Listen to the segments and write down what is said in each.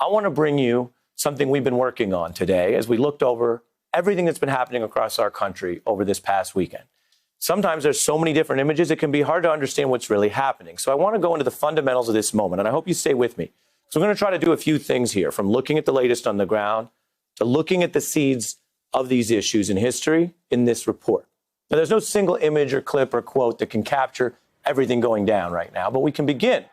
I want to bring you something we've been working on today as we looked over everything that's been happening across our country over this past weekend. Sometimes there's so many different images, it can be hard to understand what's really happening. So I want to go into the fundamentals of this moment, and I hope you stay with me. So we're going to try to do a few things here, from looking at the latest on the ground to looking at the seeds of these issues in history in this report. Now, there's no single image or clip or quote that can capture everything going down right now, but we can begin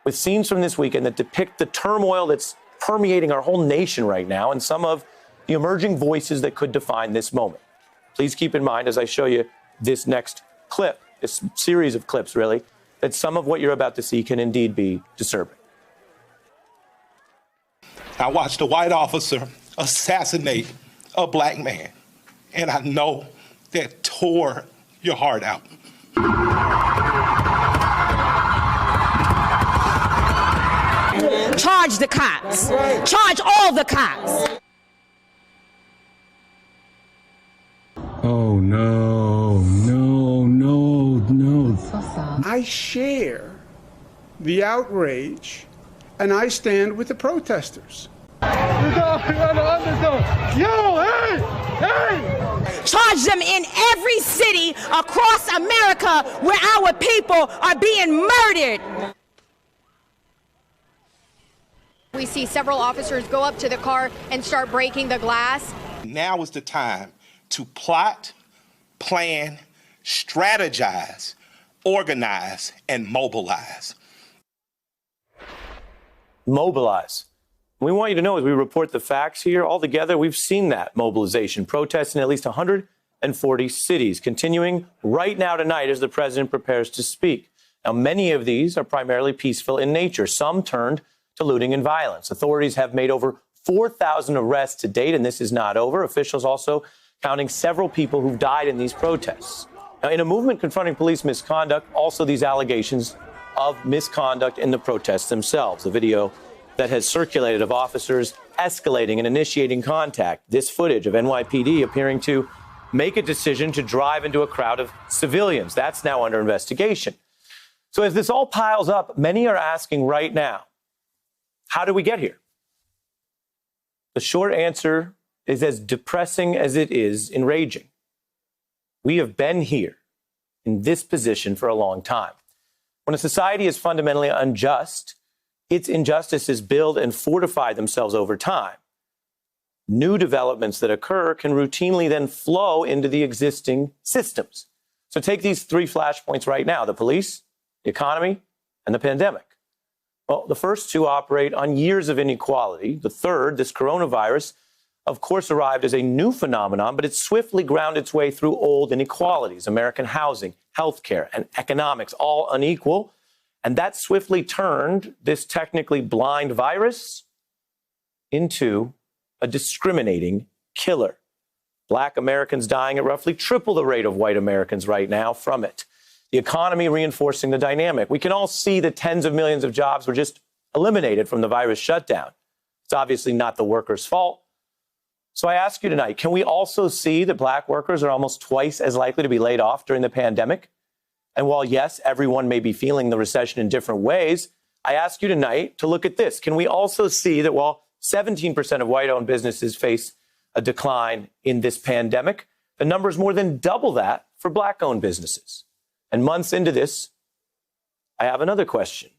with scenes from this weekend that depict the turmoil that's permeating our whole nation right now and some of the emerging voices that could define this moment. Please keep in mind, as I show you this next clip, this series of clips, really, that some of what you're about to see can indeed be disturbing. I watched a white officer assassinate a black man, and I know that tore your heart out. Charge the cops. Charge all the cops. Oh, no, no, no, no. So sad. I share the outrage, and I stand with the protesters. Charge them in every city across America where our people are being murdered. We see several officers go up to the car and start breaking the glass. Now is the time to plot, plan, strategize, organize, and mobilize. Mobilize. We want you to know, as we report the facts here, altogether, we've seen that mobilization, protests in at least 140 cities, continuing right now tonight as the president prepares to speak. Now, many of these are primarily peaceful in nature. Some turned to looting and violence. Authorities have made over 4,000 arrests to date, and this is not over. Officials also counting several people who've died in these protests. Now, in a movement confronting police misconduct, also these allegations of misconduct in the protests themselves. A video that has circulated of officers escalating and initiating contact. This footage of NYPD appearing to make a decision to drive into a crowd of civilians. That's now under investigation. So as this all piles up, many are asking right now, how did we get here? The short answer is as depressing as it is enraging. We have been here in this position for a long time. When a society is fundamentally unjust, its injustices build and fortify themselves over time. New developments that occur can routinely then flow into the existing systems. So take these three flashpoints right now: the police, the economy, and the pandemic. Well, the first two operate on years of inequality. The third, this coronavirus, of course, arrived as a new phenomenon, but it swiftly ground its way through old inequalities: American housing, healthcare, and economics, all unequal. And that swiftly turned this technically blind virus into a discriminating killer. Black Americans dying at roughly triple the rate of white Americans right now from it. The economy reinforcing the dynamic. We can all see that tens of millions of jobs were just eliminated from the virus shutdown. It's obviously not the workers' fault. So I ask you tonight, can we also see that black workers are almost twice as likely to be laid off during the pandemic? And while, yes, everyone may be feeling the recession in different ways, I ask you tonight to look at this. Can we also see that while 17% of white-owned businesses face a decline in this pandemic, the number is more than double that for black-owned businesses? And months into this, I have another question.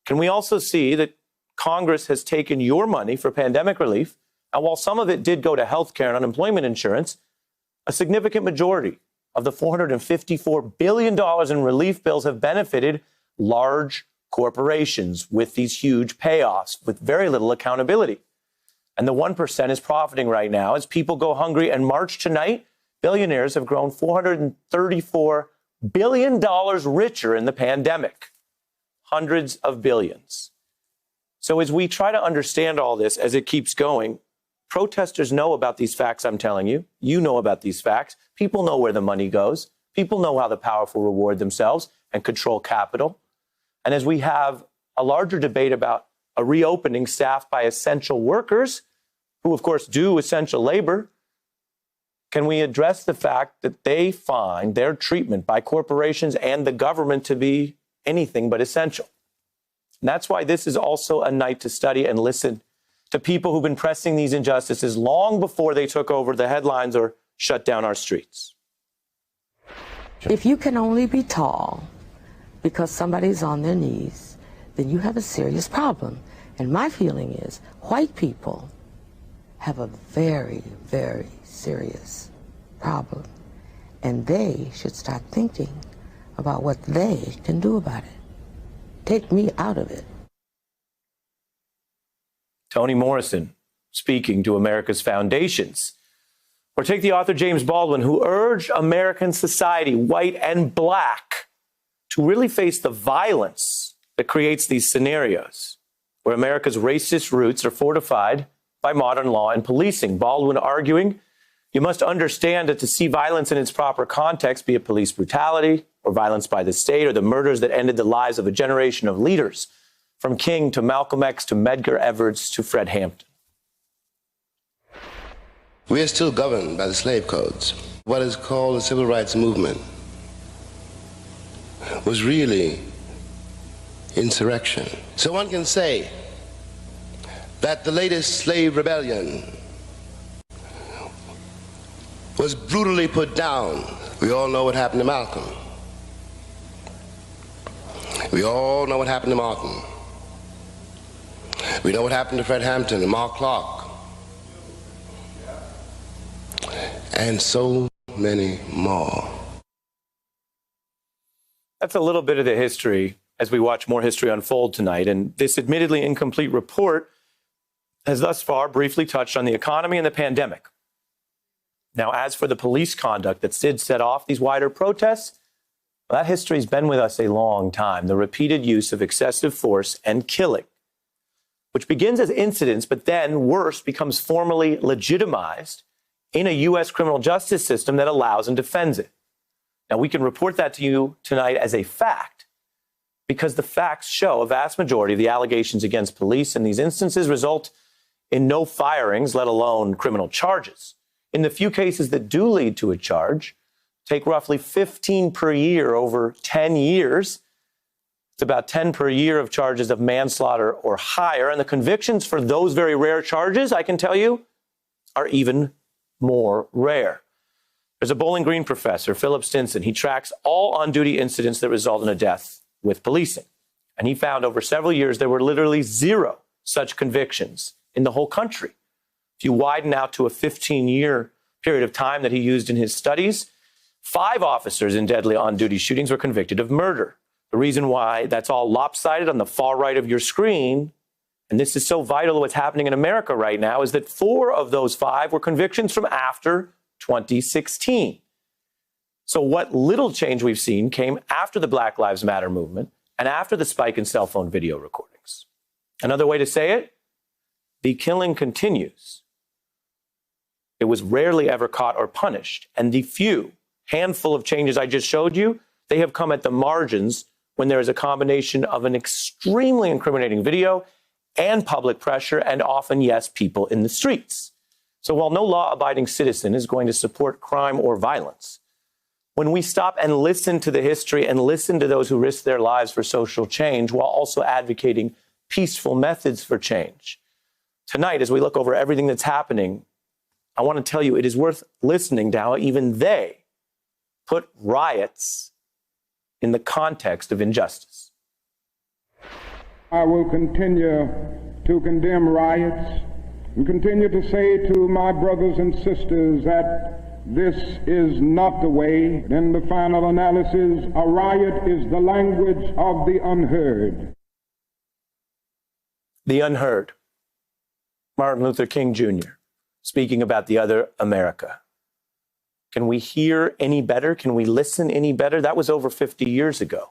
Can we also see that Congress has taken your money for pandemic relief, and while some of it did go to health care and unemployment insurance, a significant majority of the $454 billion in relief bills have benefited large corporations with these huge payoffs with very little accountability. And the 1% is profiting right now as people go hungry. And March tonight, billionaires have grown $434 billion richer in the pandemic. Hundreds of billions. So as we try to understand all this as it keeps going, protesters know about these facts I'm telling you. You know about these facts. People know where the money goes. People know how the powerful reward themselves and control capital. And as we have a larger debate about a reopening staffed by essential workers, who of course do essential labor, can we address the fact that they find their treatment by corporations and the government to be anything but essential? And that's why this is also a night to study and listen to people who've been pressing these injustices long before they took over the headlines or shut down our streets. If you can only be tall because somebody's on their knees, then you have a serious problem. And my feeling is white people have a very, very serious problem. And they should start thinking about what they can do about it. Take me out of it. Toni Morrison speaking to America's foundations. Or take the author James Baldwin, who urged American society, white and black, to really face the violence that creates these scenarios where America's racist roots are fortified by modern law and policing. Baldwin arguing, you must understand that to see violence in its proper context, be it police brutality or violence by the state or the murders that ended the lives of a generation of leaders, from King to Malcolm X to Medgar Evers to Fred Hampton. We are still governed by the slave codes. What is called the civil rights movement was really insurrection. So one can say that the latest slave rebellion was brutally put down. We all know what happened to Malcolm. We all know what happened to Martin. We know what happened to Fred Hampton and Mark Clark. And so many more. That's a little bit of the history as we watch more history unfold tonight. And this admittedly incomplete report has thus far briefly touched on the economy and the pandemic. Now, as for the police conduct that did set off these wider protests, well, that history's been with us a long time. The repeated use of excessive force and killing, which begins as incidents, but then worse, becomes formally legitimized in a U.S. criminal justice system that allows and defends it. Now, we can report that to you tonight as a fact because the facts show a vast majority of the allegations against police in these instances result in no firings, let alone criminal charges. In the few cases that do lead to a charge, take roughly 15 per year over 10 years. It's about 10 per year of charges of manslaughter or higher. And the convictions for those very rare charges, I can tell you, are even more rare. There's a Bowling Green professor, Philip Stinson. He tracks all on-duty incidents that result in a death with policing. And he found over several years there were literally 0 such convictions in the whole country. If you widen out to a 15-year period of time that he used in his studies, 5 officers in deadly on-duty shootings were convicted of murder. The reason why that's all lopsided on the far right of your screen, and this is so vital to what's happening in America right now, is that 4 of those 5 were convictions from after 2016. So what little change we've seen came after the Black Lives Matter movement and after the spike in cell phone video recordings. Another way to say it, the killing continues. It was rarely ever caught or punished. And the handful of changes I just showed you, they have come at the margins when there is a combination of an extremely incriminating video and public pressure, and often, yes, people in the streets. So while no law-abiding citizen is going to support crime or violence, when we stop and listen to the history and listen to those who risk their lives for social change while also advocating peaceful methods for change, tonight, as we look over everything that's happening, I want to tell you it is worth listening to how even they put riots in the context of injustice. I will continue to condemn riots and continue to say to my brothers and sisters that this is not the way. In the final analysis, a riot is the language of the unheard. The unheard. Martin Luther King Jr. speaking about the other America. Can we hear any better? Can we listen any better? That was over 50 years ago.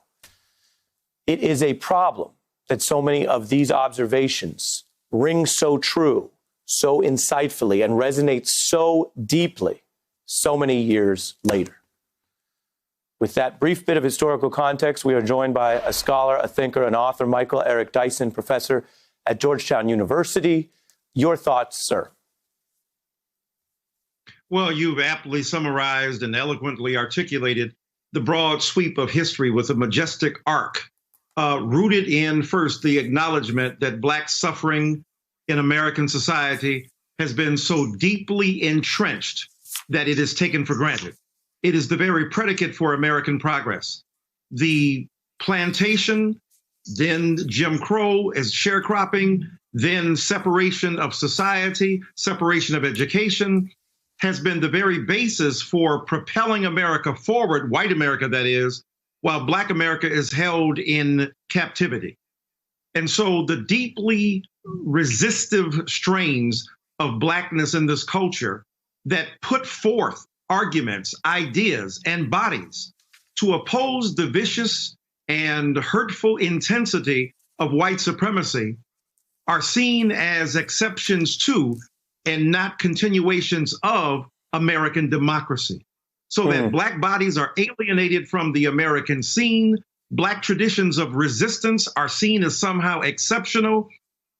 It is a problem that so many of these observations ring so true, so insightfully, and resonate so deeply so many years later. With that brief bit of historical context, we are joined by a scholar, a thinker, an author, Michael Eric Dyson, professor at Georgetown University. Your thoughts, sir? Well, you've aptly summarized and eloquently articulated the broad sweep of history with a majestic arc, rooted in, first, the acknowledgement that Black suffering in American society has been so deeply entrenched that it is taken for granted. It is the very predicate for American progress. The plantation, then Jim Crow as sharecropping, then separation of society, separation of education, has been the very basis for propelling America forward, white America that is, while Black America is held in captivity. And so the deeply resistive strains of Blackness in this culture that put forth arguments, ideas, and bodies to oppose the vicious and hurtful intensity of white supremacy are seen as exceptions to and not continuations of American democracy. So that Black bodies are alienated from the American scene, Black traditions of resistance are seen as somehow exceptional,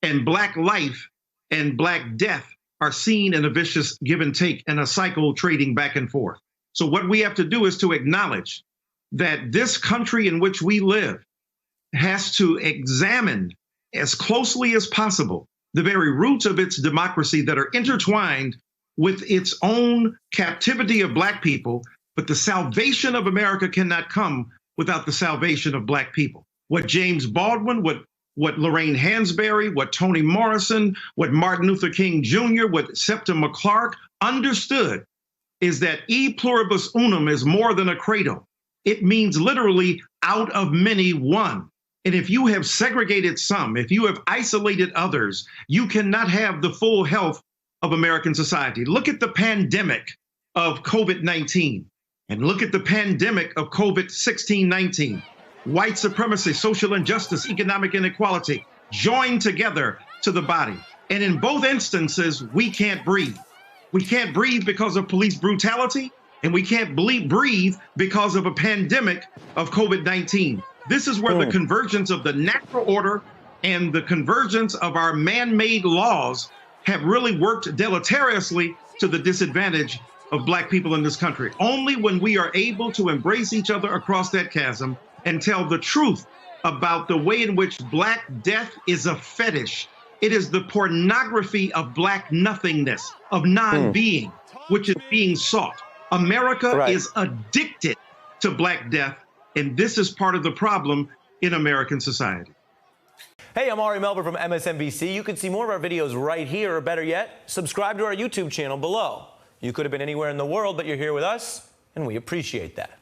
and Black life and Black death are seen in a vicious give and take and a cycle trading back and forth. So what we have to do is to acknowledge that this country in which we live has to examine as closely as possible the very roots of its democracy that are intertwined with its own captivity of Black people. But the salvation of America cannot come without the salvation of Black people. What James Baldwin, what Lorraine Hansberry, what Toni Morrison, what Martin Luther King Jr., what Septima Clark understood is that e pluribus unum is more than a credo. It means literally out of many, one. And if you have segregated some, if you have isolated others, you cannot have the full health of American society. Look at the pandemic of COVID-19 and look at the pandemic of COVID-16-19. White supremacy, social injustice, economic inequality joined together to the body. And in both instances, we can't breathe. We can't breathe because of police brutality, and we can't breathe because of a pandemic of COVID-19. This is where the convergence of the natural order and the convergence of our man-made laws have really worked deleteriously to the disadvantage of Black people in this country. Only when we are able to embrace each other across that chasm and tell the truth about the way in which Black death is a fetish. It is the pornography of Black nothingness, of non-being, which is being sought. America is addicted to Black death, and this is part of the problem in American society. Hey, I'm Ari Melber from MSNBC. You can see more of our videos right here, or better yet, subscribe to our YouTube channel below. You could have been anywhere in the world, but you're here with us, and we appreciate that.